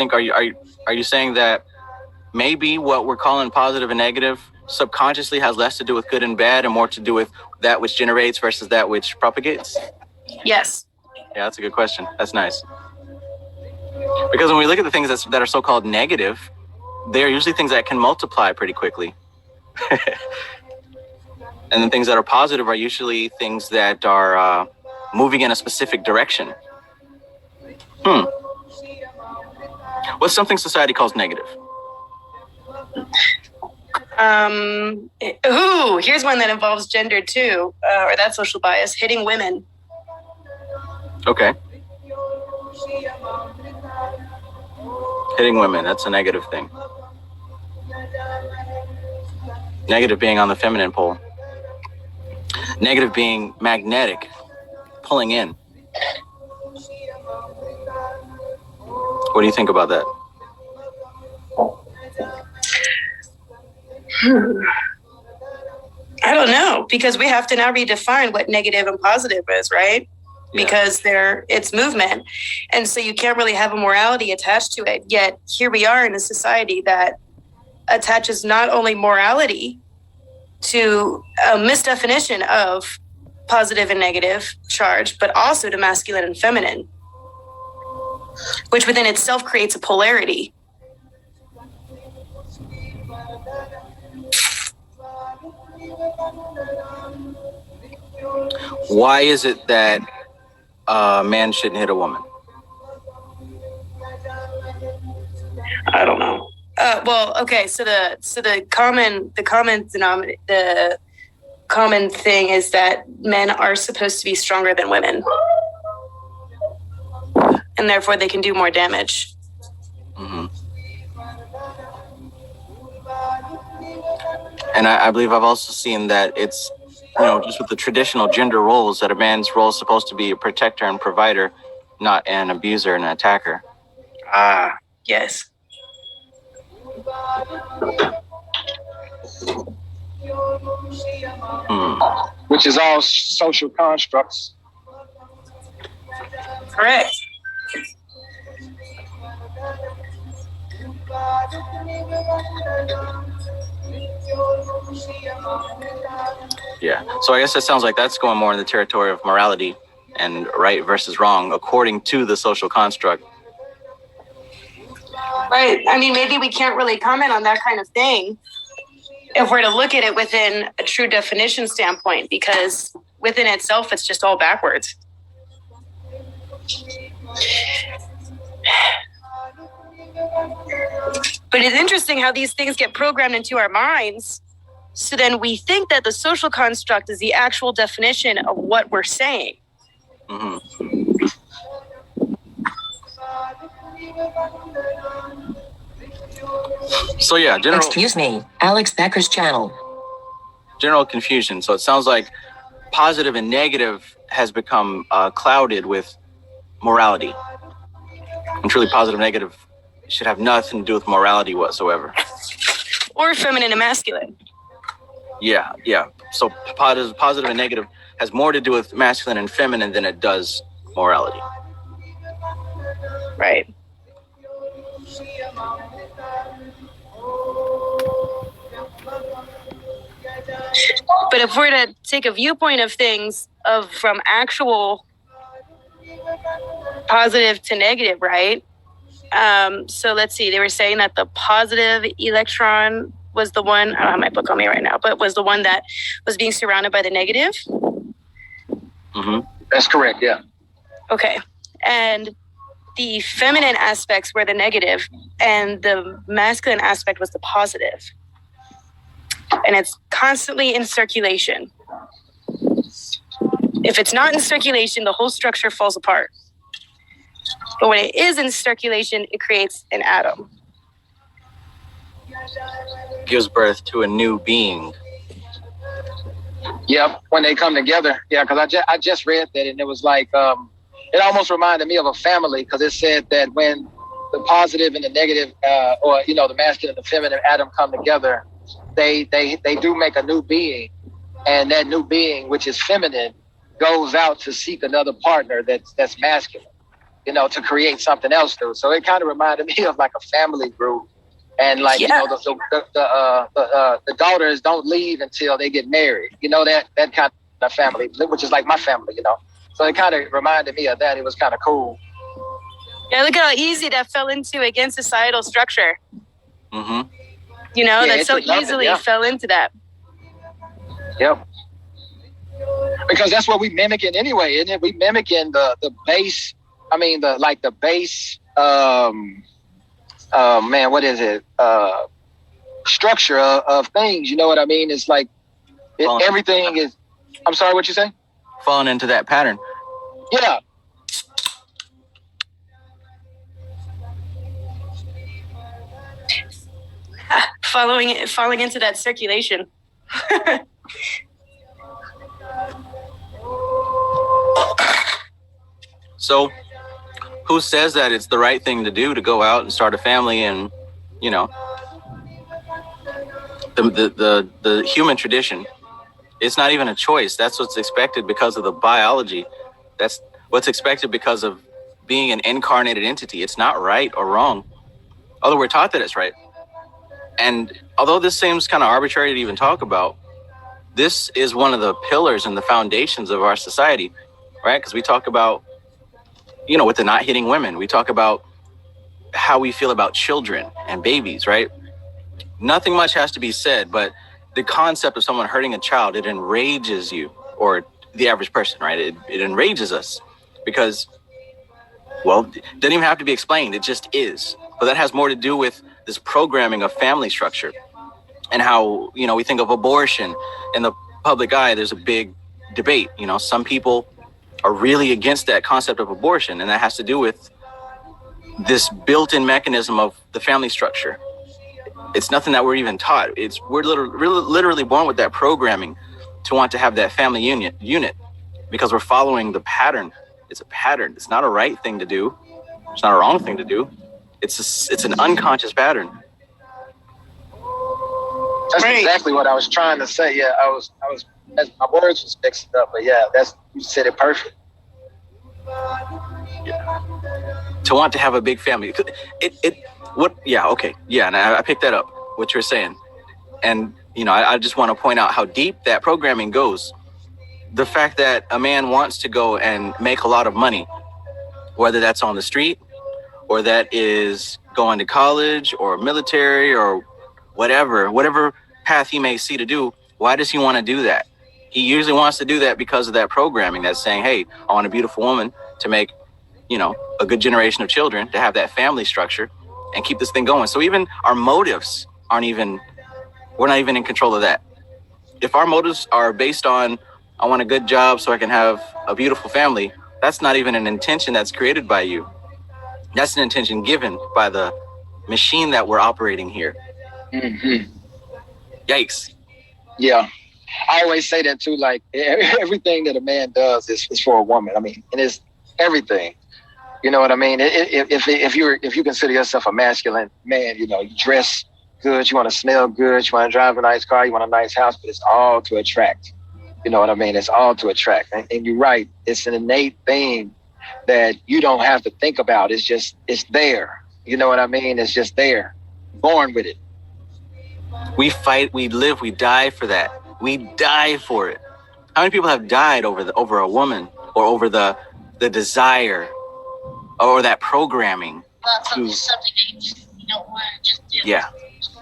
think are you saying that maybe what we're calling positive and negative subconsciously has less to do with good and bad and more to do with that which generates versus that which propagates? Yes. Yeah, that's a good question. That's nice. Because when we look at the things that are so-called negative, they're usually things that can multiply pretty quickly. And the things that are positive are usually things that are moving in a specific direction. What's something society calls negative? Here's one that involves gender too, or that social bias, hitting women. Okay. Hitting women, that's a negative thing. Negative being on the feminine pole. Negative being magnetic, pulling in. What do you think about that? I don't know, because we have to now redefine what negative and positive is, right? Yeah. Because it's movement. And so you can't really have a morality attached to it. Yet here we are in a society that attaches not only morality to a misdefinition of positive and negative charge, but also to masculine and feminine, which within itself creates a polarity. Why is it that a man shouldn't hit a woman? I don't know. Well, okay. So the common thing is that men are supposed to be stronger than women, and therefore they can do more damage. Mm-hmm. And I believe I've also seen that it's, just with the traditional gender roles, that a man's role is supposed to be a protector and provider, not an abuser and an attacker. Ah, yes. Which is all social constructs. Correct. Yeah. So I guess it sounds like that's going more in the territory of morality and right versus wrong, according to the social construct. Right. I mean, maybe we can't really comment on that kind of thing if we're to look at it within a true definition standpoint, because within itself, it's just all backwards. But it's interesting how these things get programmed into our minds. So then we think that the social construct is the actual definition of what we're saying. Mm-hmm. So yeah, Excuse me, Alex Becker's channel. General confusion. So it sounds like positive and negative has become clouded with morality. And truly positive and negative should have nothing to do with morality whatsoever. Or feminine and masculine. Yeah. So positive and negative has more to do with masculine and feminine than it does morality. Right. But if we're to take a viewpoint of things from actual positive to negative, right? So let's see, they were saying that the positive electron was the one, I don't have my book on me right now, but was the one that was being surrounded by the negative. Mm-hmm. That's correct, yeah. Okay. And the feminine aspects were the negative and the masculine aspect was the positive. And it's constantly in circulation. If it's not in circulation, the whole structure falls apart. But when it is in circulation, it creates an atom. Gives birth to a new being. Yep, when they come together. Yeah, because I just read that, and it was like, it almost reminded me of a family, because it said that when the positive and the negative, or the masculine and the feminine atom come together, they do make a new being, and that new being, which is feminine, goes out to seek another partner that's masculine. to create something else new. So it kind of reminded me of like a family group. And like, the daughters don't leave until they get married, that kind of family, which is like my family, So it kind of reminded me of that. It was kind of cool. Yeah, look at how easy that fell into against societal structure. Mm-hmm. That so easily fell into that. Yep. Because that's what we mimicking anyway, isn't it? We mimicking the base. I mean, the base. What is it? Structure of things. You know what I mean? It's like everything is. I'm sorry, what you say? Falling into that pattern. Yeah. Falling into that circulation. So, who says that it's the right thing to do to go out and start a family? And the human tradition, it's not even a choice. That's what's expected because of the biology. That's what's expected because of being an incarnated entity. It's not right or wrong, although we're taught that it's right. And although this seems kind of arbitrary to even talk about, this is one of the pillars and the foundations of our society, right? Because we talk about, with the not hitting women, we talk about how we feel about children and babies, right? Nothing much has to be said, but the concept of someone hurting a child, it enrages you, or the average person, right? It enrages us because, it doesn't even have to be explained. It just is. But that has more to do with this programming of family structure and how, we think of abortion in the public eye. There's a big debate. Some people are really against that concept of abortion, and that has to do with this built-in mechanism of the family structure. It's nothing that we're even taught. We're literally born with that programming to want to have that family unit because we're following the pattern. It's a pattern. It's not a right thing to do. It's not a wrong thing to do. It's an unconscious pattern. That's exactly what I was trying to say. Yeah, I was my words was mixed up, but yeah, you said it perfect. Yeah. To want to have a big family, and I picked that up, what you're saying. And, I just want to point out how deep that programming goes. The fact that a man wants to go and make a lot of money, whether that's on the street or that is going to college or military or whatever path he may see to do, why does he want to do that? He usually wants to do that because of that programming that's saying, hey, I want a beautiful woman to make, a good generation of children, to have that family structure and keep this thing going. So even our motives we're not even in control of that. If our motives are based on, I want a good job so I can have a beautiful family, that's not even an intention that's created by you. That's an intention given by the machine that we're operating here. Mm-hmm. Yikes. Yeah. I always say that too, like everything that a man does is for a woman. I mean, and it's everything. You know what I mean? If you consider yourself a masculine man, you dress good, you want to smell good, you want to drive a nice car, you want a nice house, but it's all to attract. You know what I mean? It's all to attract. And you're right. It's an innate thing that you don't have to think about. It's there. You know what I mean? It's just there. Born with it. We fight, we live, we die for that. We die for it. How many people have died over a woman or over the desire or that programming? Something that you don't want to just do. Yeah.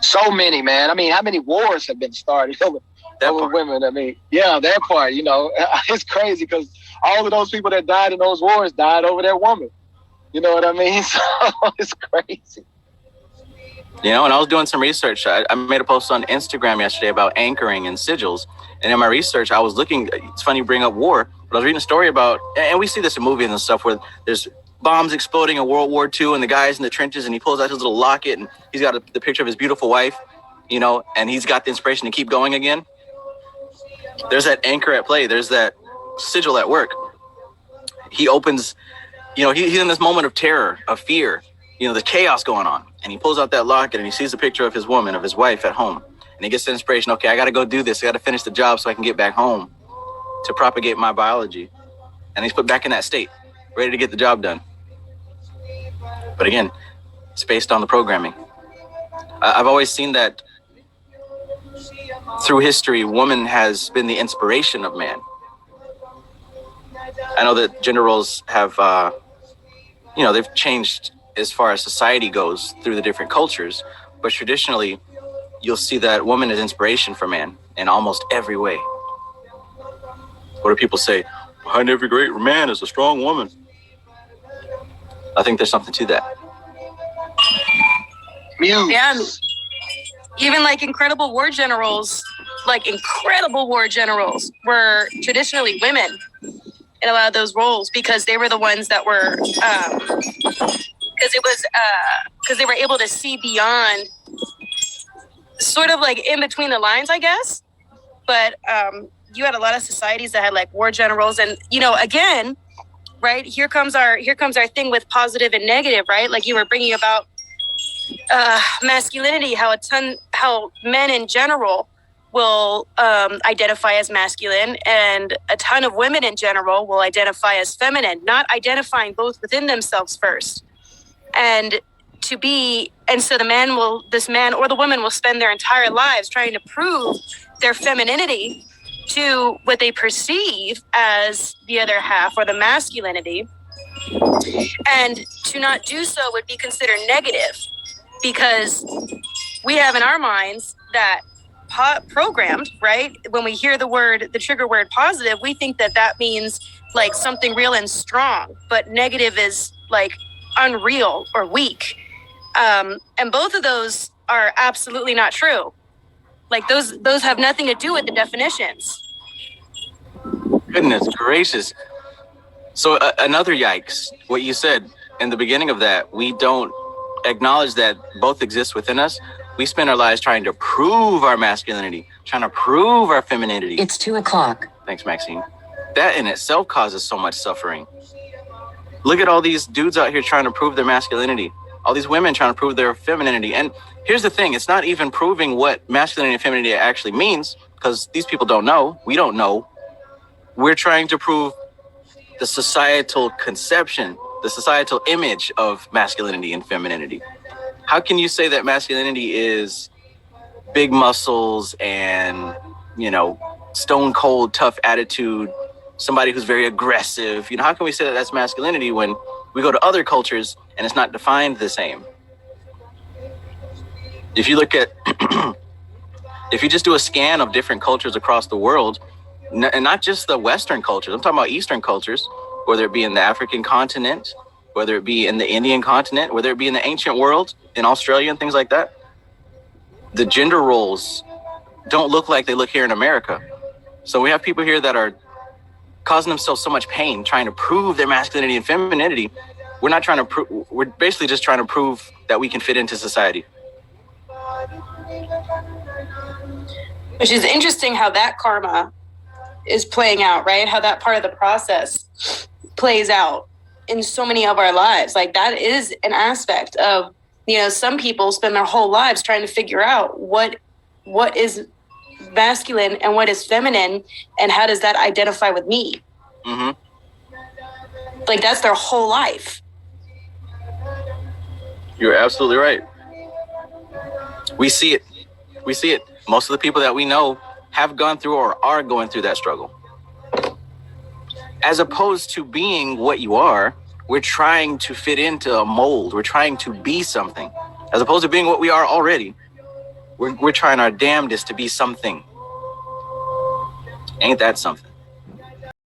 So many, man. I mean, how many wars have been started over women? I mean, yeah, that part, it's crazy because all of those people that died in those wars died over that woman. You know what I mean? So it's crazy. And I was doing some research. I made a post on Instagram yesterday about anchoring and sigils. And in my research, I was looking, it's funny you bring up war, but I was reading a story about, and we see this in movies and stuff where there's bombs exploding in World War II and the guy's in the trenches and he pulls out his little locket and he's got the picture of his beautiful wife, and he's got the inspiration to keep going again. There's that anchor at play. There's that sigil at work. He opens, he's in this moment of terror, of fear, the chaos going on. And he pulls out that locket and he sees the picture of his woman, of his wife at home. And he gets the inspiration, okay, I got to go do this. I got to finish the job so I can get back home to propagate my biology. And he's put back in that state, ready to get the job done. But again, it's based on the programming. I've always seen that through history, woman has been the inspiration of man. I know that gender roles have, they've changed as far as society goes through the different cultures, but traditionally, you'll see that woman is inspiration for man in almost every way. What do people say? Behind every great man is a strong woman. I think there's something to that. Muse. Yeah. Even like incredible war generals were traditionally women in a lot of those roles because they were the ones that were, because they were able to see beyond, sort of like in between the lines, I guess. But you had a lot of societies that had like war generals, and again, right? Here comes our thing with positive and negative, right? Like you were bringing about masculinity, how men in general will identify as masculine, and a ton of women in general will identify as feminine, not identifying both within themselves first. And so this man or the woman will spend their entire lives trying to prove their femininity to what they perceive as the other half or the masculinity. And to not do so would be considered negative, because we have in our minds that programmed, right? When we hear the trigger word positive, we think that means like something real and strong, but negative is like unreal or weak. And both of those are absolutely not true. Like those have nothing to do with the definitions. Goodness gracious. So another yikes. What you said in the beginning of that, we don't acknowledge that both exist within us. We spend our lives trying to prove our masculinity, trying to prove our femininity. It's 2:00. Thanks, Maxine. That in itself causes so much suffering. Look at all these dudes out here trying to prove their masculinity. All these women trying to prove their femininity. And here's the thing. It's not even proving what masculinity and femininity actually means, because these people don't know. We don't know. We're trying to prove the societal conception, the societal image of masculinity and femininity. How can you say that masculinity is big muscles and, stone cold, tough attitude, somebody who's very aggressive? How can we say that that's masculinity when we go to other cultures and it's not defined the same? If you look at, if you just do a scan of different cultures across the world, and not just the Western cultures, I'm talking about Eastern cultures, whether it be in the African continent, whether it be in the Indian continent, whether it be in the ancient world, in Australia and things like that, the gender roles don't look like they look here in America. So we have people here that are causing themselves so much pain trying to prove their masculinity and femininity. We're not trying to we're basically just trying to prove that we can fit into society. Which is interesting how that karma is playing out, right? How that part of the process plays out in so many of our lives. Like that is an aspect of, some people spend their whole lives trying to figure out what is masculine and what is feminine, and how does that identify with me? Mm-hmm. Like that's their whole life. You're absolutely right. We see it. Most of the people that we know have gone through or are going through that struggle. As opposed to being what you are, we're trying to fit into a mold. We're trying to be something. As opposed to being what we are already, we're trying our damnedest to be something. Ain't that something?